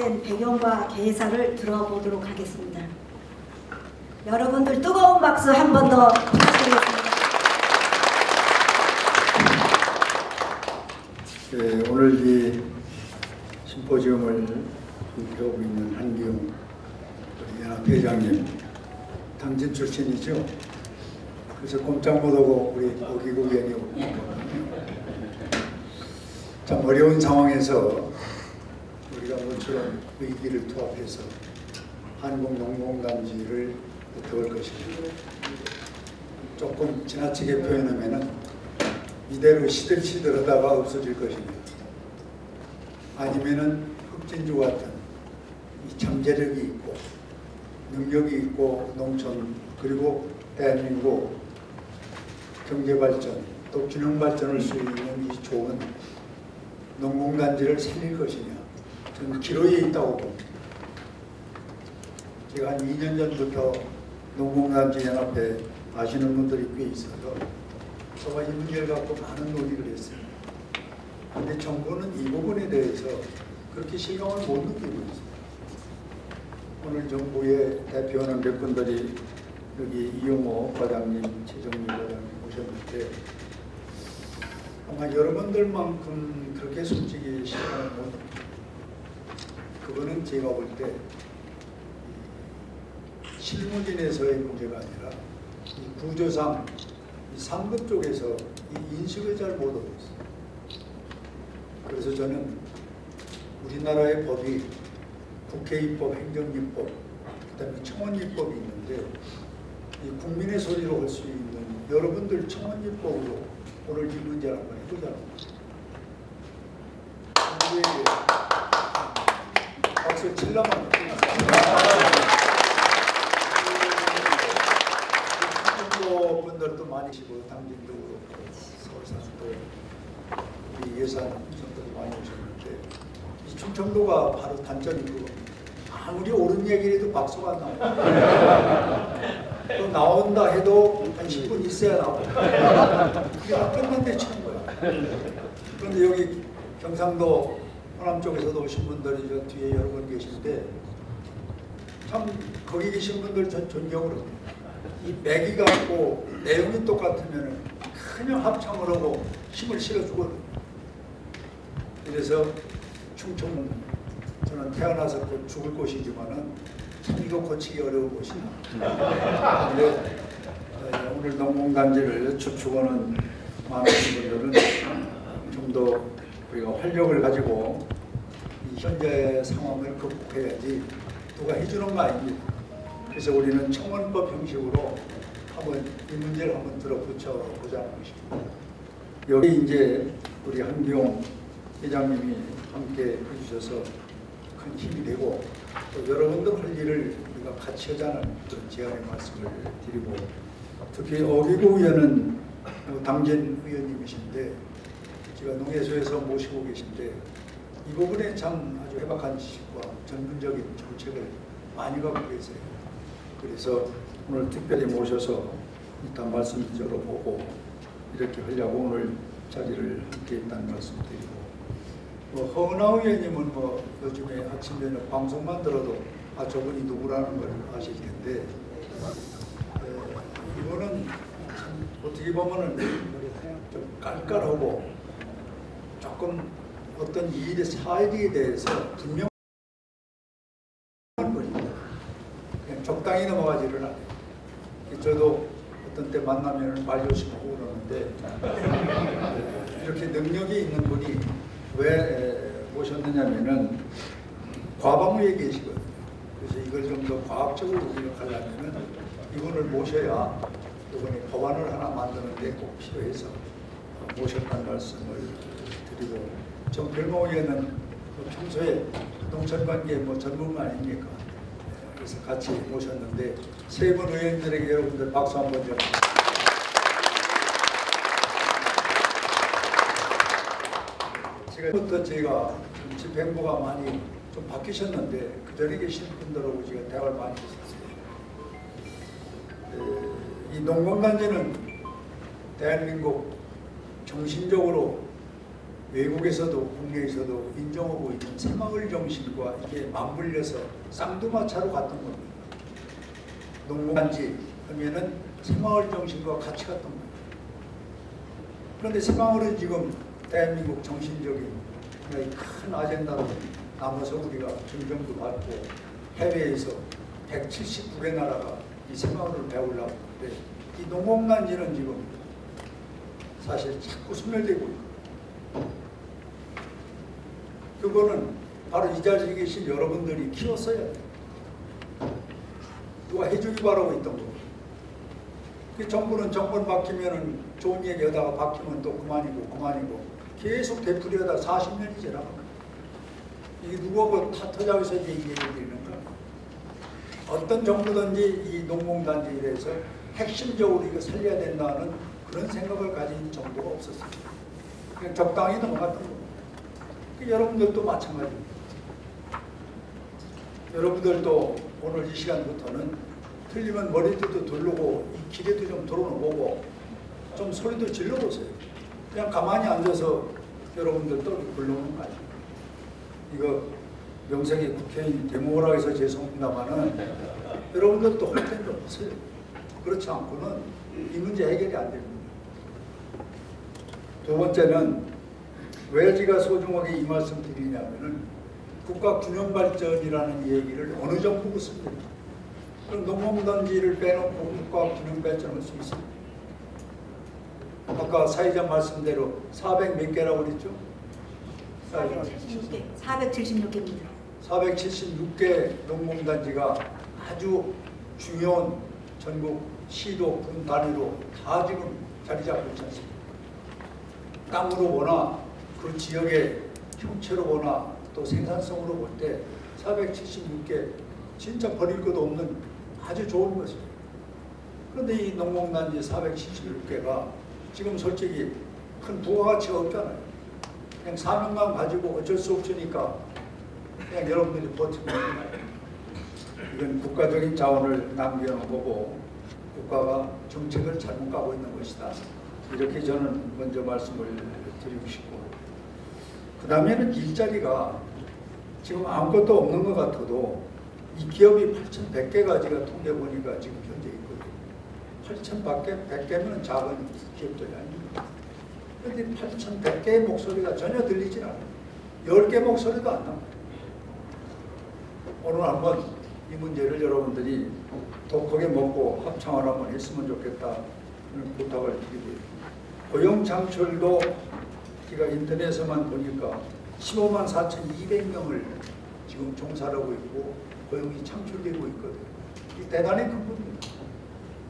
시작된 배경과 개사를 들어보도록 하겠습니다. 여러분들 뜨거운 박수 한 번 더 부탁드리겠습니다. 네, 오늘 이 심포지움을 주최하고 있는 한기용 연합회장님, 당진 출신이죠. 그래서 꼼짝 못하고 우리 오기국 의원이 오거든요. 참 어려운 상황에서 우리가 모처럼 위기를 투합해서 한국농공단지를 도울 것입니다. 조금 지나치게 표현하면은 이대로 시들시들하다가 없어질 것입니다. 아니면은 흑진주 같은 이 잠재력이 있고 능력이 있고 농촌 그리고 대한민국 경제발전 또 균형발전을 수 있는 이 좋은 농공단지를 살릴 것이냐, 저는 기로에 있다고 봅니다. 제가 한 2년 전부터 농공단지 연합회 아시는 분들이 꽤 있어서 저와 이 문제를 갖고 많은 논의를 했어요. 그런데 정부는 이 부분에 대해서 그렇게 실감을 못 느끼고 있어요. 오늘 정부의 대표하는 몇 분들이 여기 이용호 과장님, 최정미 과장님 오셨는데 아마 여러분들만큼 그렇게 솔직히 실감을 못 느끼고, 그거는 제가 볼 때 실무진에서의 문제가 아니라 이 구조상 이 상급 쪽에서 이 인식을 잘 못 하고 있어요. 그래서 저는 우리나라의 법이 국회입법, 행정입법, 그다음에 청원입법이 있는데 이 국민의 소리로 할 수 있는 여러분들 청원입법으로 오늘 이 문제를 한번 해보자고. 정부에게 박수 칠라만 분들도 많이 시고 당진도 그렇고 서울산도 우리 예산 분들도 많이 오셨는데 이 충청도가 바로 단점이 그겁니다. 아무리 옳은 얘기라도 박수가 안 나와요. 또 나온다 해도 한 10분 있어야 나오고 그게 안 끝난데 치는 거야. 그런데 여기 경상도 호남 쪽에서도 오신 분들이 저 뒤에 여러 분 계신데 참 거기 계신 분들 전 존경을 합니다. 이 맥이 같고 내용이 똑같으면 그냥 합창을 하고 힘을 실어주거든요. 그래서 충청은 저는 태어나서 곧 죽을 곳이지만은 참 이거 고치기 어려운 곳이다. 그런데 오늘 농공단지를 주축하는 많은 분들은 좀 더 우리가 활력을 가지고 이 현재 상황을 극복해야지 누가 해주는 거 아닙니다. 그래서 우리는 청원법 형식으로 한번 이 문제를 한번 들어붙여 보자는 것입니다. 여기 이제 우리 한기용 회장님이 함께 해주셔서 큰 힘이 되고 또 여러분들 할 일을 우리가 같이 하자는 그런 제안의 말씀을 드리고, 특히 오기국 의원은 당진 의원님이신데 제가 농해소에서 모시고 계신데 이 부분에 참 아주 해박한 지식과 전문적인 정책을 많이 갖고 계세요. 그래서 오늘 특별히 모셔서 일단 말씀 들어보고 이렇게 하려고 오늘 자리를 함께 했다는 말씀 드리고, 허은하 의원님은 요즘에 아침에는 방송만 들어도 저분이 누구라는 걸 아실 텐데 이분은 참 어떻게 보면은 좀 깔깔하고 조금 어떤 일의 사실에 대해서 분명 적당히 넘어가지를 않아요. 저도 어떤 때 만나면 말조심하고 그러는데 이렇게 능력이 있는 분이 왜 모셨느냐면은 과방위에 계시거든요. 그래서 이걸 좀 더 과학적으로 해석하려면은 이분을 모셔야 이번에 법안을 하나 만드는데 꼭 필요해서 모셨다는 말씀을 드리고, 정필모 의원은 평소에 농촌관계 전문가 아닙니까? 그래서 같이 모셨는데 세 분 의원들에게 여러분들 박수 한번 좀. 지금부터 제가 집행부가 많이 좀 바뀌셨는데 그 전에 계신 분들하고 제가 대화를 많이 했었어요. 이 농공단지는 대한민국 정신적으로 외국에서도 국내에서도 인정하고 있는 새마을 정신과 이게 맞물려서 쌍두마차로 갔던 겁니다. 농공단지 하면은 새마을 정신과 같이 갔던 겁니다. 그런데 새마을은 지금 대한민국 정신적인 하나의 큰 아젠다로 남아서 우리가 존경도 받고 해외에서 179개 나라가 이 새마을을 배우려고 하는데 이 농공단지는 지금 사실 자꾸 소멸되고 있고 그거는 바로 이 자리에 계신 여러분들이 키웠어야 돼요. 누가 해주기 바라고 있던 거고. 그 정부는 정권 바뀌면은 좋은 얘기 하다가 바뀌면 또 그만이고 계속 되풀이하다 40년이 지나갑니다. 이게 누구하고 탓하자고서 이제 이 얘기를 드리는가? 어떤 정부든지 이 농공단지에 대해서 핵심적으로 이거 살려야 된다는 그런 생각을 가진 정부가 없었어요. 그냥 적당히 넘어갔던 겁니다. 여러분들도 마찬가지입니다. 여러분들도 오늘 이 시간부터는 틀리면 머리도 돌르고 이 기대도 좀 돌아보고 좀 소리도 질러보세요. 그냥 가만히 앉아서 여러분들도 불러오는 거 아니에요. 이거 명색이 국회의원 데모라 해서 죄송합니다만은 여러분들도 홀땐 좀 보세요. 그렇지 않고는 이 문제 해결이 안 됩니다. 두 번째는 왜 제가 소중하게 이 말씀 드리냐면은 국가 균형 발전이라는 얘기를 어느 정부고 씁니다. 그럼 농공단지를 빼놓고 국가 균형 발전할 수 있습니다. 아까 사회자 말씀대로 400 몇 개라고 그랬죠? 476개, 476개입니다. 476개 농공단지가 아주 중요한 전국 시도 군 단위로 다 지금 자리 잡고 있지 않습니까? 땅으로 보나 그 지역의 형체로 보나 또 생산성으로 볼 때 476개 진짜 버릴 것도 없는 아주 좋은 것입니다. 그런데 이 농공단지 476개가 지금 솔직히 큰 부가가치가 없잖아요. 그냥 사명만 가지고 어쩔 수 없으니까 그냥 여러분들이 버티고 있는 거예요. 이건 국가적인 자원을 낭비하는 거고 국가가 정책을 잘못 가고 있는 것이다. 이렇게 저는 먼저 말씀을 드리고 싶고 그 다음에는 일자리가 지금 아무것도 없는 것 같아도 이 기업이 8,100개가 제가 통계 보니까 지금 현재 있거든요. 8,100개면 작은 기업들이 아닙니다. 그런데 8,100개의 목소리가 전혀 들리질 않아요. 10개 목소리도 안 나와요. 오늘 한번 이 문제를 여러분들이 독하게 먹고 합창을 한번 했으면 좋겠다 부탁을 드리고요. 고용 창출도 제가 인터넷에만 보니까 15만 4,200명을 지금 종사를 하고 있고 고용이 창출되고 있거든요. 이 대단히 큰 부분입니다.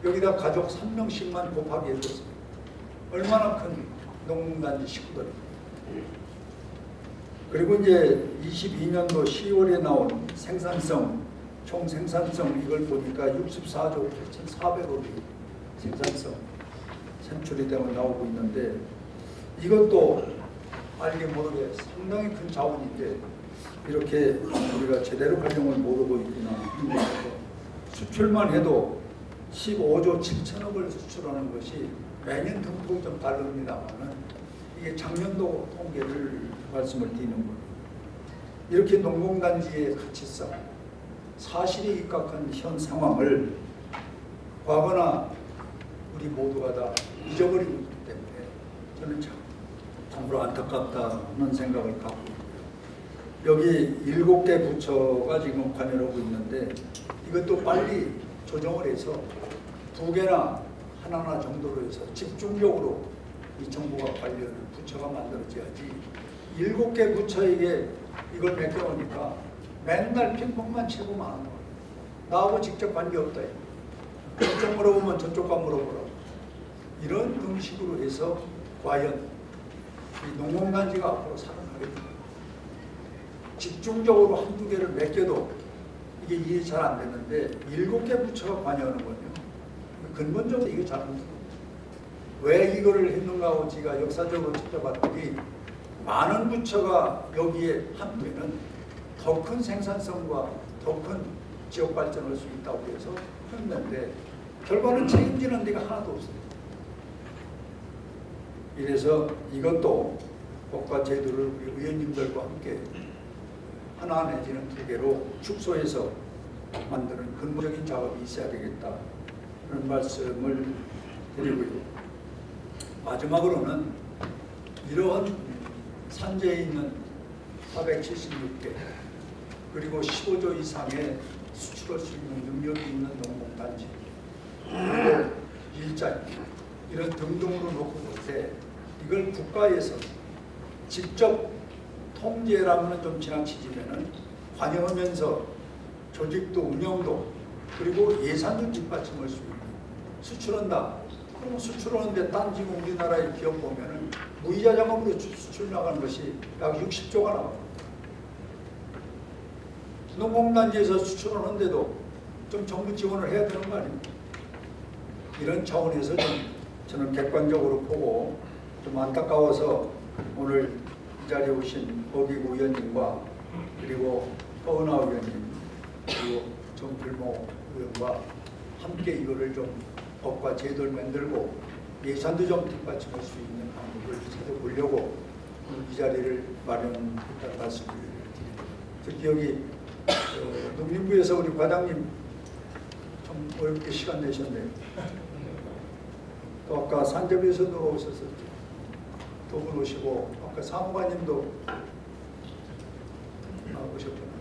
여기다 가족 3명씩만 곱하기 해줬습니다. 얼마나 큰 농공단지 식구들입니다. 그리고 이제 22년도 10월에 나온 생산성, 총 생산성 이걸 보니까 64조 8,400억이 생산성 산출이 되고 나오고 있는데 이것도 알게 모르게 상당히 큰 자원인데 이렇게 우리가 제대로 활용을 모르고 있구나. 수출만 해도 15조 7천억을 수출하는 것이 매년 등폭이 좀 다릅니다만은 이게 작년도 통계를 말씀을 드리는 거예요. 이렇게 농공단지의 가치성, 사실에 입각한 현 상황을 과거나 우리 모두가 다 잊어버리고 있기 때문에 저는 참으로 안타깝다는 생각을 갖고 있고요. 여기 7개 부처가 지금 관여하고 있는데 이것도 빨리 조정을 해서 2개나 하나나 정도로 해서 집중적으로 이 정부가 관리하는 부처가 만들어져야지 7개 부처에게 이걸 맡겨오니까 맨날 핑퐁만 치고 마는 거예요. 나하고 직접 관계없다. 이쪽 물어보면 저쪽과 물어보라고. 이런 방식으로 해서 과연 이 농공단지가 앞으로 살아나겠다. 집중적으로 한두 개를 맡겨도 이게 일이 잘 안 되는데 7개 부처가 관여하는 거예요. 근본적으로 이게 잘못된 왜 이거를 했는가 하고 제가 역사적으로 찾아봤더니 많은 부처가 여기에 합되면 더 큰 생산성과 더 큰 지역 발전할 수 있다고 해서 했는데 결과는 책임지는 데가 하나도 없어요. 이래서 이것도 법과 제도를 우리 의원님들과 함께 하나 내지는 두 개로 축소해서 만드는 근본적인 작업이 있어야 되겠다, 그런 말씀을 드리고요. 마지막으로는 이러한 산재에 있는 476개 그리고 15조 이상의 수출할 수 있는 능력이 있는 농공단지, 그리고 일자리 이런 등등으로 놓고 볼 때 이걸 국가에서 직접 통제라면 좀 지나치지면은 관여하면서 조직도 운영도 그리고 예산도 뒷받침할 수 있는, 수출한다. 그럼 수출하는데 딴 지금 우리나라의 기업 보면은 무이자 자금으로 수출 나가는 것이 약 60조가 나와요. 농공단지에서 수출하는데도 좀 정부 지원을 해야 되는 거 아닙니까? 이런 차원에서 좀 저는 객관적으로 보고 좀 안타까워서 오늘 이 자리에 오신 법이구 의원님과 그리고 허은하 의원님 그리고 정필모 의원과 함께 이거를 좀 법과 제도를 만들고 예산도 좀 뒷받침할 수 있는 방법을 찾아보려고 오늘 이 자리를 마련했다는 말씀을 드립니다. 특히 여기 농림부에서 우리 과장님 좀 어렵게 시간 내셨네요. 또 아까 산재부에서도 오셨었죠. 두 분 오시고 아까 사무관님도 오셨구나.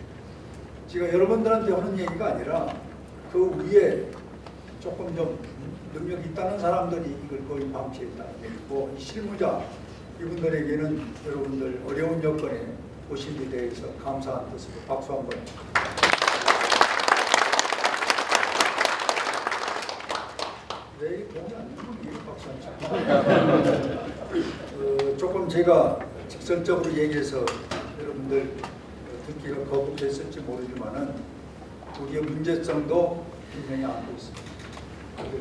제가 여러분들한테 하는 얘기가 아니라 그 위에 조금 좀 능력이 있다는 사람들이 이걸 거의 방치했다는 얘기고, 이 실무자 이분들에게는 여러분들 어려운 여건에 오신 데 대해서 감사한 뜻으로 박수 한번. 내 돈이 안 되면 박수 한 번. 조금 제가 직설적으로 얘기해서 여러분들 듣기가 거북했을지 모르지만은 우리의 문제성도 분명히 알고 있습니다.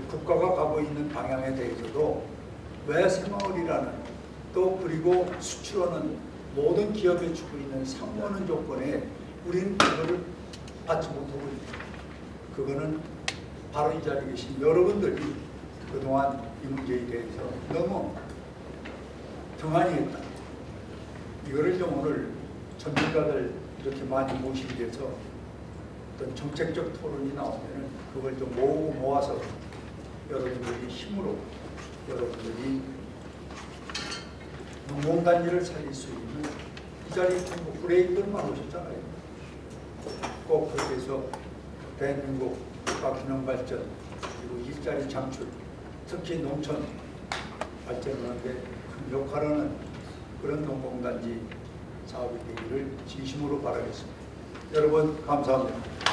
국가가 가고 있는 방향에 대해서도 왜 새마을이라는, 또 그리고 수출하는 모든 기업에 주고 있는 상호하는 조건에 우리는 그거를 받지 못하고 있습니다. 그거는 바로 이 자리에 계신 여러분들이 그동안 이 문제에 대해서 너무 등한히 했다. 이거를 좀 오늘 전문가들 이렇게 많이 모시기 위해서 어떤 정책적 토론이 나오면은 그걸 좀 모으고 모아서 여러분들이 힘으로 여러분들이 농공단지를 살릴 수 있는, 이 자리에 전부 브레이크만 오셨잖아요. 꼭 그렇게 해서 대한민국 국가 균형 발전 그리고 일자리 창출, 특히 농촌 발전하는 데 큰 역할을 하는 그런 농공단지 사업이 되기를 진심으로 바라겠습니다. 여러분 감사합니다.